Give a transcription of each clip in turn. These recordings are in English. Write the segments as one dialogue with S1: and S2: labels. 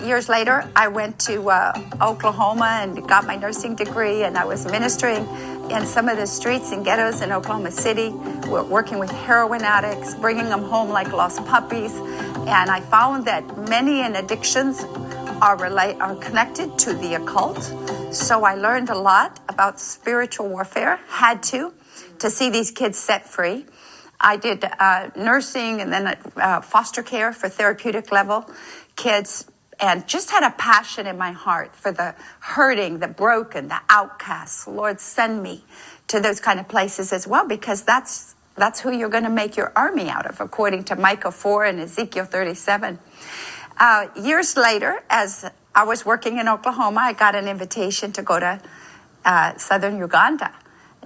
S1: Years later, I went to Oklahoma and got my nursing degree, and I was ministering in some of the streets and ghettos in Oklahoma City. We're working with heroin addicts, bringing them home like lost puppies. And I found that many in addictions are connected to the occult. So I learned a lot about spiritual warfare, had to see these kids set free. I did nursing and then foster care for therapeutic level kids, and just had a passion in my heart for the hurting, the broken, the outcasts. Lord, send me to those kind of places as well, because that's who you're going to make your army out of, according to Micah 4 and Ezekiel 37. Years later, as I was working in Oklahoma, I got an invitation to go to southern Uganda.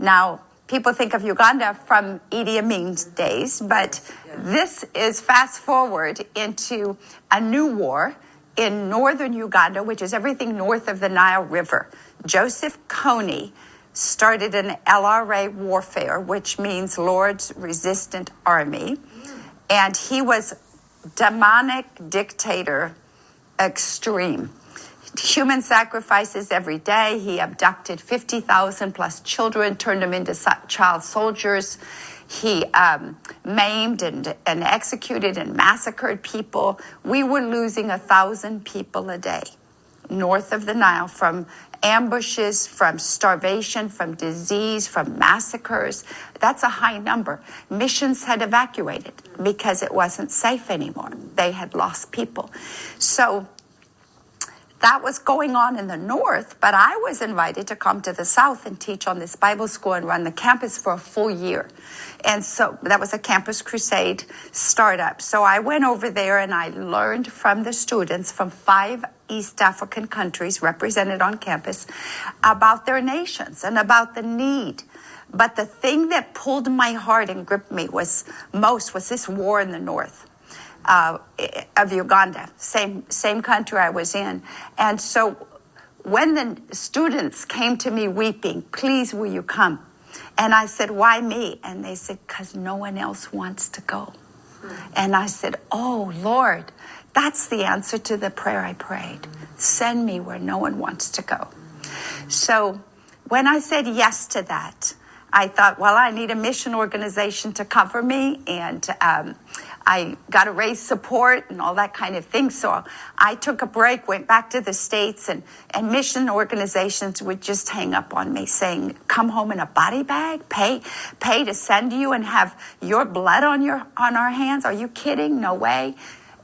S1: Now, people think of Uganda from Idi Amin's days, but this is fast forward into a new war in northern Uganda, which is everything north of the Nile River. Joseph Kony started an LRA warfare, which means Lord's Resistant Army. And he was demonic dictator extreme. Human sacrifices every day. He abducted 50,000 plus children, turned them into child soldiers. He maimed and executed and massacred people. We were losing 1,000 people a day north of the Nile from ambushes, from starvation, from disease, from massacres. That's a high number. Missions had evacuated because it wasn't safe anymore. They had lost people. So that was going on in the north, but I was invited to come to the south and teach on this Bible school and run the campus for a full year. And so that was a campus crusade startup. So I went over there and I learned from the students from 5 East African countries represented on campus about their nations and about the need. But the thing that pulled my heart and gripped me was this war in the north. Of Uganda, same country I was in. And so when the students came to me weeping, please, will you come? And I said, why me? And they said, because no one else wants to go. And I said, oh, Lord, that's the answer to the prayer I prayed. Send me where no one wants to go. So when I said yes to that, I thought, well, I need a mission organization to cover me, and I got to raise support and all that kind of thing. So I took a break, went back to the States, and mission organizations would just hang up on me saying, come home in a body bag, pay to send you and have your blood on our hands. Are you kidding? No way.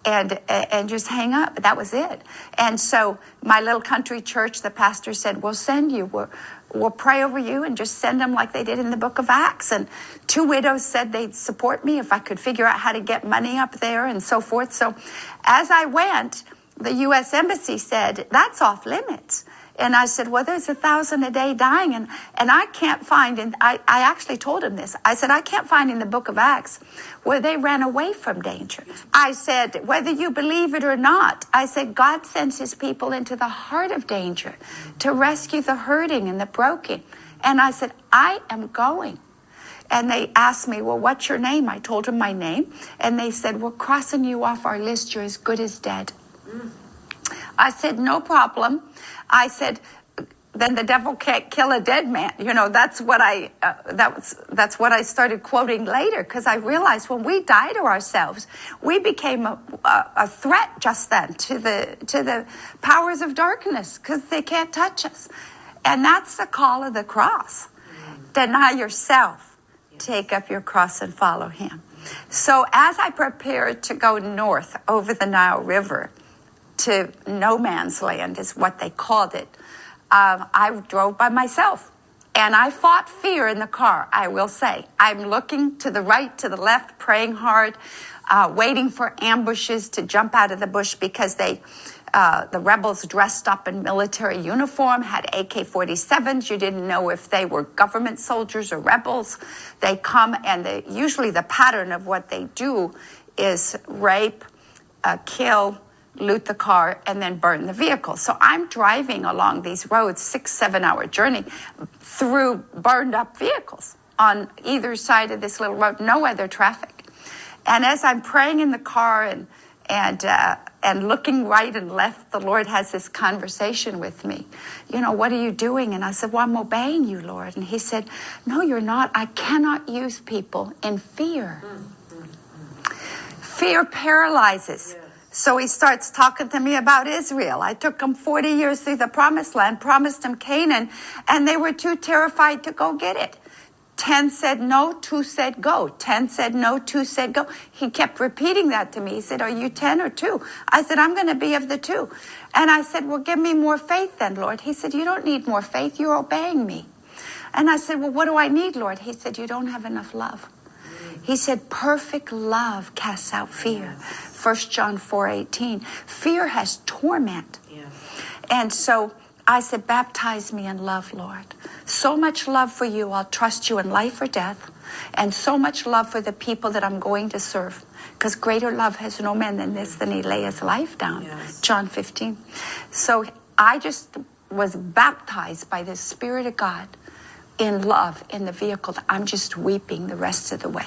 S1: And just hang up. That was it. And so my little country church, the pastor said, we'll send you. We'll pray over you and just send them like they did in the book of Acts. And 2 widows said they'd support me if I could figure out how to get money up there and so forth. So as I went, the U.S. Embassy said, that's off limits. And I said, well, there's 1,000 a day dying. And I can't find, and I actually told him this. I said, I can't find in the book of Acts where they ran away from danger. I said, whether you believe it or not, I said, God sends his people into the heart of danger to rescue the hurting and the broken. And I said, I am going. And they asked me, well, what's your name? I told them my name. And they said, we're crossing you off our list. You're as good as dead. I said, no problem. I said, then the devil can't kill a dead man. You know, that's what that's what I started quoting later, because I realized when we die to ourselves, we became a threat just then to the powers of darkness, because they can't touch us. And that's the call of the cross. Deny yourself, take up your cross and follow him. So as I prepared to go north over the Nile River, to no man's land is what they called it. I drove by myself, and I fought fear in the car, I will say. I'm looking to the right, to the left, praying hard, waiting for ambushes to jump out of the bush, because the rebels dressed up in military uniform, had AK-47s. You didn't know if they were government soldiers or rebels. They come, and usually the pattern of what they do is rape, kill, loot the car, and then burn the vehicle. So I'm driving along these roads, 6-7 hour journey through burned up vehicles on either side of this little road, no other traffic. And as I'm praying in the car and and looking right and left, the Lord has this conversation with me. You know, what are you doing? And I said, well, I'm obeying you, Lord. And he said, no, you're not. I cannot use people in fear. Fear paralyzes. So he starts talking to me about Israel. I took them 40 years through the promised land, promised them Canaan, and they were too terrified to go get it. 10 said no, 2 said go. 10 said no, 2 said go. He kept repeating that to me. He said, are you 10 or 2? I said, I'm going to be of the 2. And I said, well, give me more faith then, Lord. He said, you don't need more faith. You're obeying me. And I said, well, what do I need, Lord? He said, you don't have enough love. He said, perfect love casts out fear. 1 John 4:18. Fear has torment. And so I said, baptize me in love, Lord. So much love for you, I'll trust you in life or death. And so much love for the people that I'm going to serve. Because greater love has no man than this, than he lay his life down. John 15. So I just was baptized by the Spirit of God in love in the vehicle. I'm just weeping the rest of the way.